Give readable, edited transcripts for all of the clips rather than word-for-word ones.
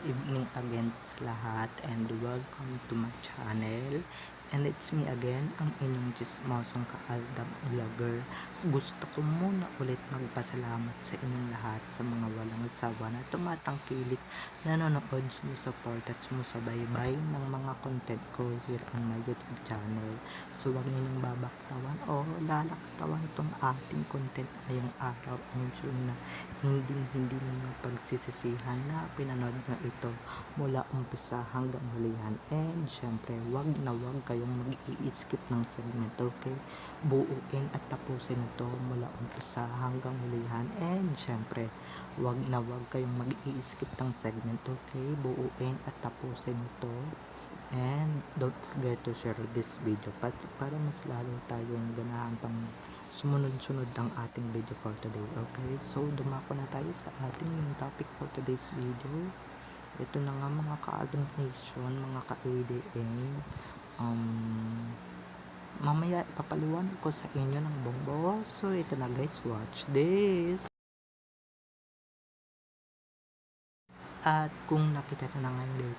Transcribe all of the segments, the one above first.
evening again sa lahat and welcome to my channel. And it's me again, ang inyong chismosong kaaldab vlogger. Gusto ko muna ulit magpasalamat sa inyong lahat sa mga walang sawa na tumatangkilik, nanonood, sumusupport at sumusubaybay ng mga content ko here on my YouTube channel. So huwag ninyong babaktawan o lalaktawan itong ating content ngayong araw. I'm sure na hindi ninyo pagsisisihan na pinanood nyo ito mula umpisa hanggang hulihan. And syempre, wag na wag kayong mag-i-skip ng segment, okay? Buuin at tapusin ito mula umpisa hanggang hulihan. And syempre, wag na wag kayong mag-i-skip ng segment, okay? Buuin at tapusin ito. And don't forget to share this video para mas lalo tayong ganahan pang sumunod-sunod ang ating video for today. Okay, so dumako na tayo sa ating main topic for today's video. Ito na nga mga ka-Adult Nation, mga ka-ADN. Mamaya ipapaliwanag ko sa inyo ng buong. So ito na guys, watch this. At kung nakita na ngayon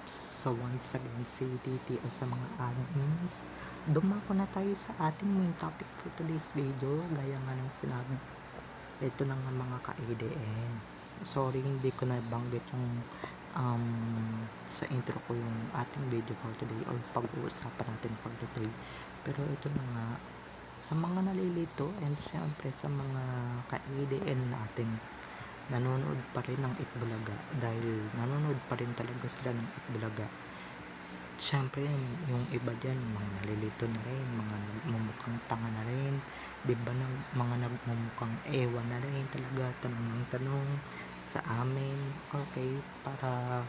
so once again si TTO sa mga admins, dumako na tayo sa ating main topic for today's video. Gaya nga ng sinabi, ito na nga mga ka-ADN. Sorry, hindi ko nabanggit yung sa intro ko yung ating video for today or pag-uusapan natin for today. Pero ito na nga, sa mga nalilito and syempre sa mga ka-ADN natin, nanonood pa rin ng Itbulaga dahil nanonood pa rin talaga sila ng Itbulaga. Syempre yung iba dyan, mga nalilito na rin, mga nagmumukhang tanga na rin, diba, ng mga nagmumukhang ewan na rin talaga, tanong ng tanong sa amin. Okay, para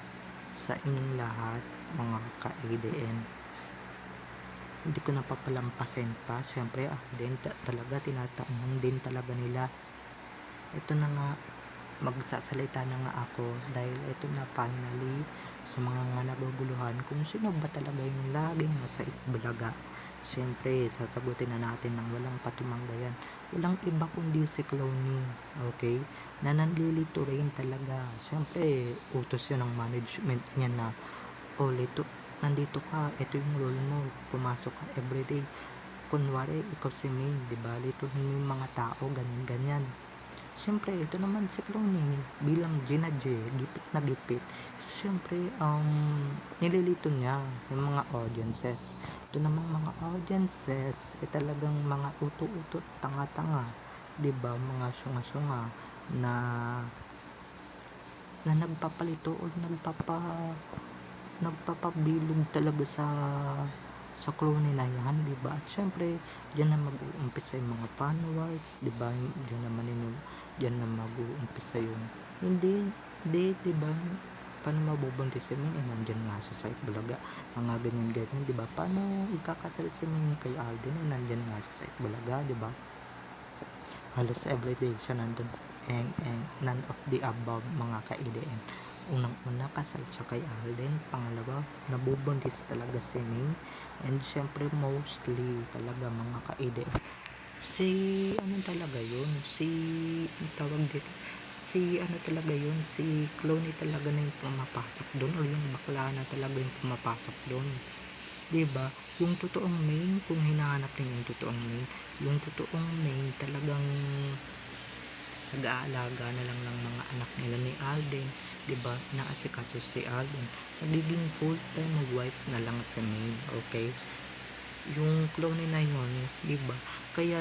sa inyong lahat mga ka-ADN, hindi ko napapalampasin pa. Syempre din talaga, tinatanong din talaga nila. Ito na nga, magsasalita na nga ako dahil ito na finally sa mga nga naguguluhan kung sino ba talaga yung laging nasa Itbulaga. Siyempre, sasagutin na natin ng walang patumanggayan. Walang iba kundi si Clowny, okay? Na nanlilito rin talaga. Siyempre, utos yun ng management niya na, nandito ka, ito yung role mo, pumasok ka everyday. Kunwari, ikaw si May, diba? Lituhin mo yung mga tao, ganyan. Siyempre, ito naman si Clowny bilang Gina J, gipit na gipit. Siyempre, nililito niya yung mga audiences. Ito namang mga audiences, talagang mga uto-uto, tanga-tanga. Diba? Mga syunga-syunga na nagpapalito o nagpapabilog talaga sa Clowny na yan, diba? At syempre, dyan na mag-uumpisa yung mga fan wars, diba? Dyan na mag-uumpisa yung diba? Paano mabubuntis si Min? Nandyan nga siya sa Itbulaga, mga ganyan, diba? Paano ikakasal si Min kay Alden? Nandyan nga siya sa Itbulaga, diba? Halos everyday siya nandun. None of the above, mga ka-ADN. Unang-una, kasal siya kay Alden. Pangalawa, nabubuntis talaga si Min. And syempre, mostly talaga mga ka-ADN, si Clowny talaga na yung pumapasok doon, o yung bakla na talaga yung pumapasok doon, diba? Yung totoong main, kung hinahanap din yung totoong main talagang nag-aalaga na lang ng mga anak nila ni Alden, diba? Naasikaso si Alden, nagiging full-time wife na lang sa main, okay? Yung Clowny na yun, diba? Kaya,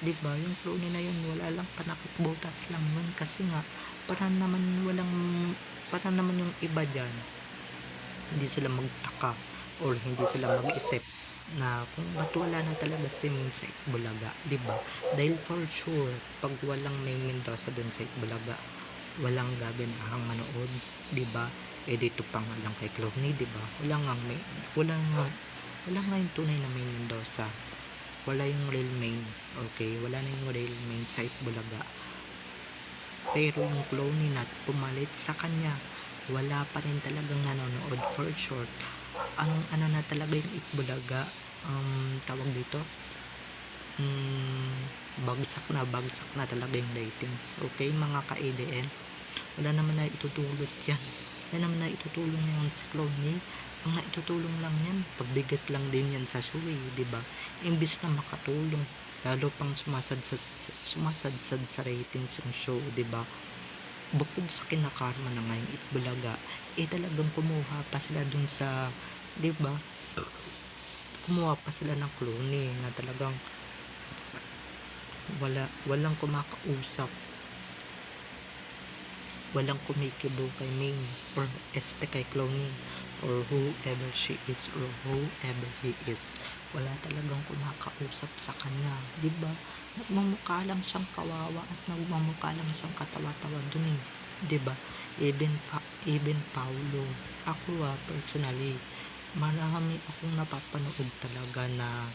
diba, yung Clowny na yun, wala lang, panakit-butas lang yun. Kasi nga, para naman yung iba dyan, hindi sila magtaka or hindi sila mag-isip na kung ba't wala na talaga si Min sa Itbulaga, diba? Dahil for sure, pag walang May Mendoza dun sa Itbulaga, walang gaganahang manood, diba? Dito pa nga lang kay Clowny, diba? Wala nga yung tunay na May Mendoza, wala yung real main, okay? Wala na yung real main sa Itbulaga. Pero yung Clowny na pumalit sa kanya, wala pa rin talagang nanonood for short. Ano na talaga yung Itbulaga, tawag dito, bagsak na talaga yung ratings, okay mga ka-ADN? Wala naman na itutulot yan, yan naman na itutulong niya yung si Clooney. Ang naitutulong lang yan, pagbigat lang din yan sa show di ba? Imbis na makatulong, lalo pang sumasadsad sa ratings yung show, di ba? Bukod sa kinakarma na ngayong Itbulaga, talagang kumuha pa sila dun sa, di ba? Kumuha pa sila ng Clooney na talagang walang kumakausap, walang kumikibo kay Ming or kay Clooney or whoever she is or whoever he is. Wala talagang kumakausap sa kanya, di ba? Nagmumukha lang siyang kawawa at nagmumukha lang siyang katawa-tawa dun di ba? Even Paulo, ako personally, marami akong napapanood talaga na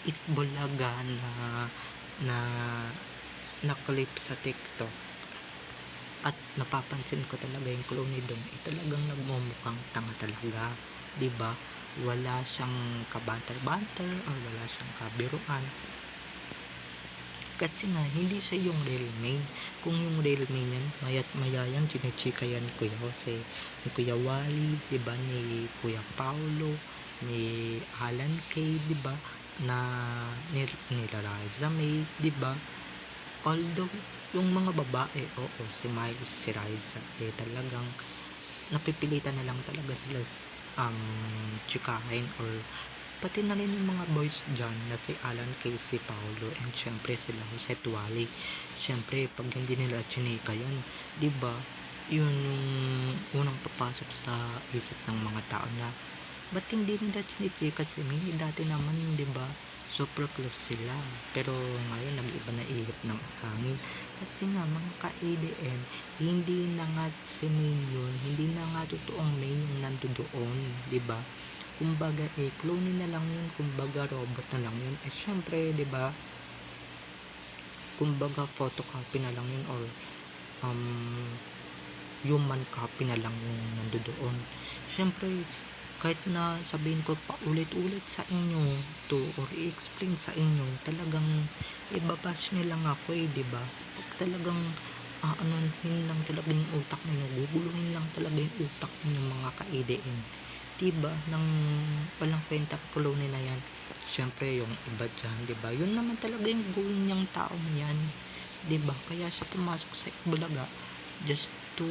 Itbulaga na clip sa TikTok at napapansin ko talaga yung Clooney doon talagang nagmumukhang tanga talaga, di ba? Wala siyang kabanter-banter or wala siyang kabiruan kasi nga hindi siya yung real main. Kung yung real main yan, mayat maya yan chinichika yan ni Kuya Jose, ni Kuya Wally, di ba, ni Kuya Paulo, ni Alan Kay, di ba, na ni Liza May, di ba? Although yung mga babae, oo, si Miles, si Liza, talagang napipilitan na lang talaga sila chikahin or pati na rin yung mga boys dyan na si Alan Kay, si Paulo, and syempre sila Jose Tuwali. Syempre pag hindi nila chinika yan, di ba, yun yung unang papasok sa isip ng mga tao na ba't hindi nila chinichika si Mini? Dati naman, di ba, super close sila, pero ngayon nag-iba na ihip ng hangin kasi nga mga ka-ADM, hindi na nga si Main yun, hindi na nga totoong Main yung nandoon, di ba? Kumbaga Clooney na lang yun, kumbaga robot na lang yun, syempre, di ba, kumbaga photocopy na lang yun or human copy na lang yung nandoon. Syempre kahit na sabihin ko pa ulit-ulit sa inyo to or i-explain sa inyo, talagang ibabash nilang ako di ba? Pag talagang anuhin lang talaga yung utak ninyo, guguluhin lang talaga yung utak ninyo mga ka-ADM, diba? Nang walang kwenta Clooney na yan. Syempre yung iba dyan, diba? Yun naman talaga yung goal niyang tao yan, diba? Kaya siya pumasok sa Itbulaga just to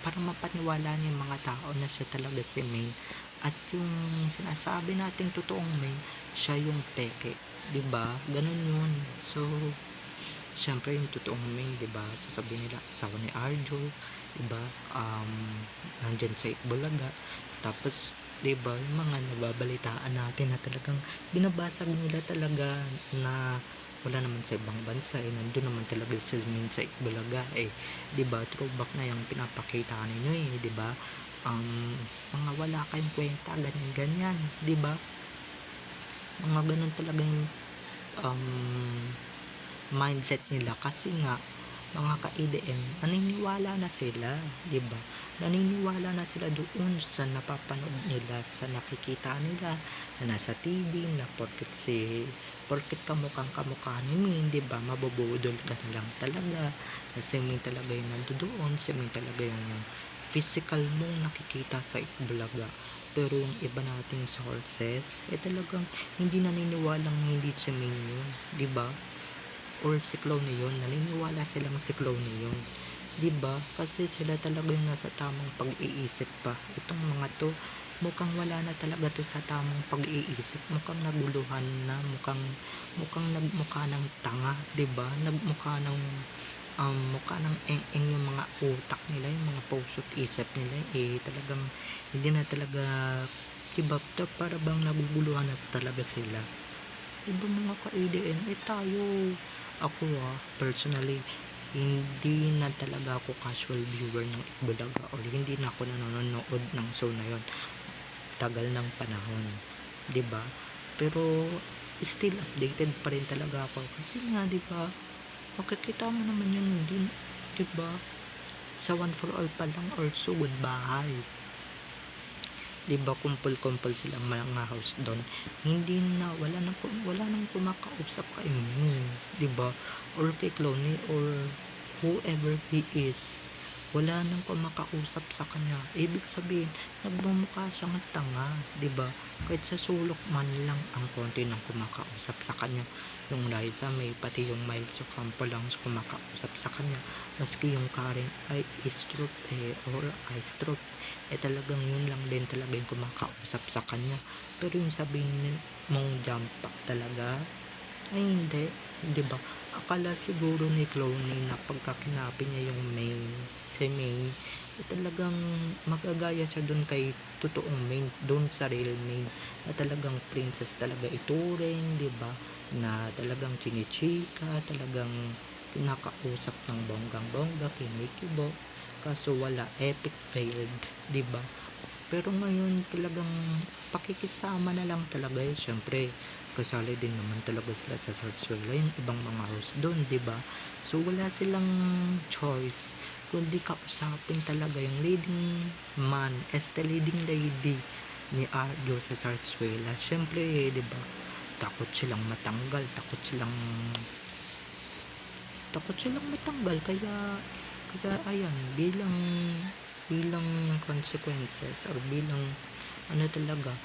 para mapaniwala niya yung mga tao na siya talaga si May at yung sinasabi nating totoong May, siya yung peke, diba? Ganun yun. So syempre yung totoong May, diba, sasabihin nila asawa ni Arjo, diba, nandyan sa Itbulaga, tapos diba yung mga nababalitaan natin na talagang binabasag nila talaga na wala naman sa ibang bansa nandun naman talaga sa May sa Itbulaga diba, throwback na yung pinapakita ninyo diba, mga wala kayong kwenta, ganyan, diba, mga ganun talaga yung mindset nila kasi nga mga ka-ADM naniniwala na sila, di ba? Naniniwala na sila doon sa napapanood nila, sa nakikita nila na nasa TV na porket kamukha ni Min, di ba? Mabubudol ka na lang talaga. Kasi Min talaga yung nandoon, si Min talaga yung physical mong nakikita sa Itbulaga. Pero yung iba nating sources, talagang hindi naniniwalang hindi si Min yun, di ba? Or si Clooney yun, naniniwala silang si Clooney yun, diba? Kasi sila talaga yung nasa tamang pag-iisip pa. Itong mga to mukhang wala na talaga to sa tamang pag-iisip, mukhang naguluhan na, mukhang nagmukha ng tanga, diba? Nagmukha ng mukha ng eng yung mga utak nila, yung mga puso't isip nila talagang hindi na talaga, diba, para bang naguguluhan na talaga sila, diba mga ka-ADN? Tayo, ako personally, hindi na talaga ako casual viewer ng Itbulaga or hindi na ako nanonood ng show na yon tagal ng panahon, di ba? Pero still updated pa rin talaga ako kasi nga, di ba, makikita mo naman yun din, di ba, sa One for All pa lang or Sugod Bahay, diba, kumpul-kumpul silang mga house doon, hindi na, wala nang kumakausap kay Min, diba, or kay Clooney or whoever he is, wala nang kumakausap sa kanya. Ibig sabihin, nagmumukha siyang tanga, 'di ba? Kahit sa sulok man lang ang konti ng kumakausap sa kanya. Yung Liza May, pati yung Miles Ocampo lang kumakausap sa kanya. Maski yung Karen ay Istrup or Istrup, talagang yun lang din talaga yung kumakausap sa kanya. Pero yung sabihin mong jump pack talaga, ay hindi, 'di ba? Akala siguro ni Clooney na pagkakinapin niya yung May, si May, talagang magagaya siya dun kay totoong May, dun sa real May, na talagang princess talaga ituring, 'di ba? Na talagang chinichika, talagang kinakausap ng bonggang-bongga, kinikibo. Kaso wala, epic failed, 'di ba? Pero ngayon talagang pakikisama na lang talaga syempre kasali din naman talaga sila sa Sarsuela yung ibang mga host doon, di ba? So wala silang choice kundi kausapin talaga yung leading man, leading lady ni Arjo sa Sarsuela. Syempre, di ba? Takot silang matanggal, takot silang matanggal, kaya ayan, bilang consequences or bilang talaga,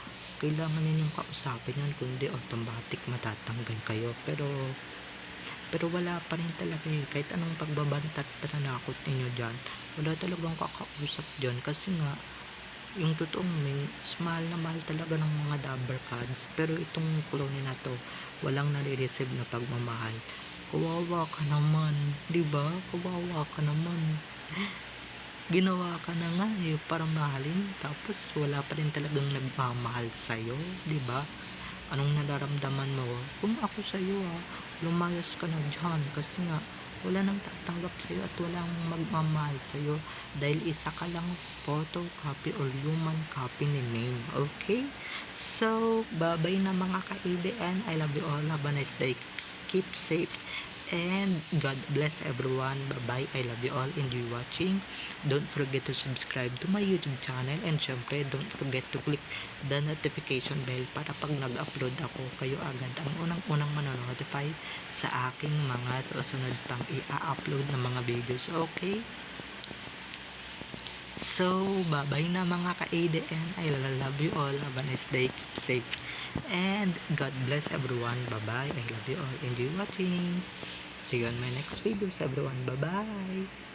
kailangan ninyong kausapin yan, kundi automatic matatanggal kayo. Pero wala pa rin talaga kahit anong pagbabantat pananakot ninyo dyan, wala talagang kakausap dyan, kasi nga yung totoong may mahal na mahal talaga ng mga dabber cards. Pero itong clone na to, walang nare-receive na pagmamahal. Kawawa ka naman, di ba? Kawawa ka naman. Ginawa ka na nga para mahalin, tapos wala pa rin talagang nagmamahal sa'yo, di ba? Anong nararamdaman mo? Kung ako sa'yo, lumayas ka na dyan, kasi nga wala nang tatanggap sa'yo at walang magmamahal sa'yo, dahil isa ka lang photocopy or human copy ni Maine. Okay? So, bye-bye na mga ka-ADN. I love you all. Have a nice day. Keep safe. And God bless everyone. Bye-bye. I love you all. Enjoy watching. Don't forget to subscribe to my YouTube channel. And syempre, don't forget to click the notification bell para pag nag-upload ako, kayo agad ang unang manonotify sa aking mga susunod pang i-upload na mga videos. Okay? So, bye-bye na mga ka-ADN. I love you all. Have a nice day. Keep safe. And God bless everyone. Bye-bye. I love you all. Enjoy watching. See you on my next videos, everyone. Bye-bye.